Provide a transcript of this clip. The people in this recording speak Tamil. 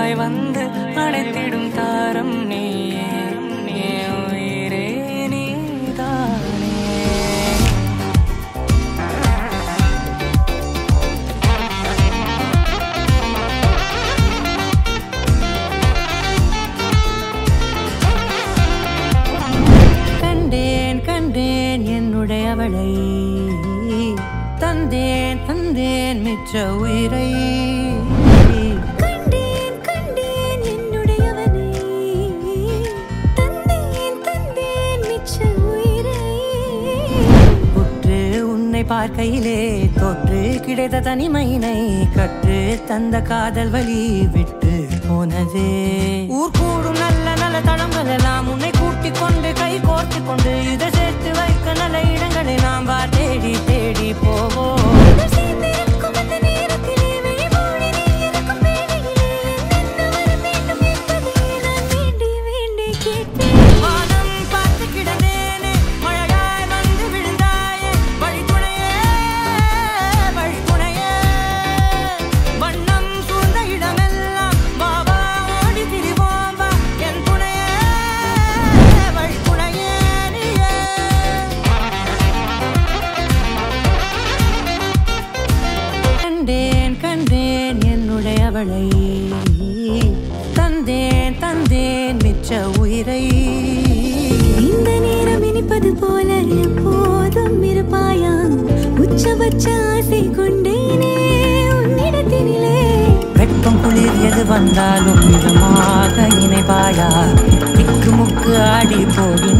துணையாய் வந்து அணைத்திடும் தாரம் நீயே, உயிரே நீதானே. கண்டேன் கண்டேன் என்னுடையவளை, தந்தேன் தந்தேன் மிச்ச உயிரை. கண்டேன் கண்டேன் என்னுடையவனை, தந்தேன் தந்தேன் மிச்ச உயிரை. உற்று உன்னை பார்க்கையிலே தொற்று கிடைத்த தனிமையினை கற்று தந்த காதல் வழி விட்டு போனதே. ஊர் கூடும் நல்ல நல்ல தளங்கள் எல்லாம் உன்னை கூட்டிக் கொண்டு கை கோர்த்து கொண்டு இதை சேர்த்து வைக்க நல்ல இடங்களை நாம் வா தேடி தேடி போவோம். சேர்ந்திருக்கும் அந்த நேரத்திலே விழிமூடி நீ இருக்கும் வேளையிலே என்ன வர வேண்டும் என்பதை நான் வேண்டி வேண்டி கேட்பேன். வானம் பார்த்து கிடந்தேனே, மழையாய் வந்து விழுந்தாயே, வழித்துணையே வழித்துணையே. வண்ணம் சூழ்ந்த இடமெல்லாம் வா வா ஓடி திரிவோம் வா, என் துணையே வழித்துணையே நீயே. கண்டேன் கண்டேன் என்னுடையவளை, தந்தேன் தந்தேன் மிச்ச உயிரை. இந்த நேரம் இனிப்பது போல எப்போதும் இருப்பாயா, உச்சபட்ச ஆசை கொண்டேனே உன்னிடத்தினிலே. வெப்பம் குளிர் எது வந்தாலும் நிஜமாக இணைப்பாயா, திக்கு முக்கு ஆடி போகின்ற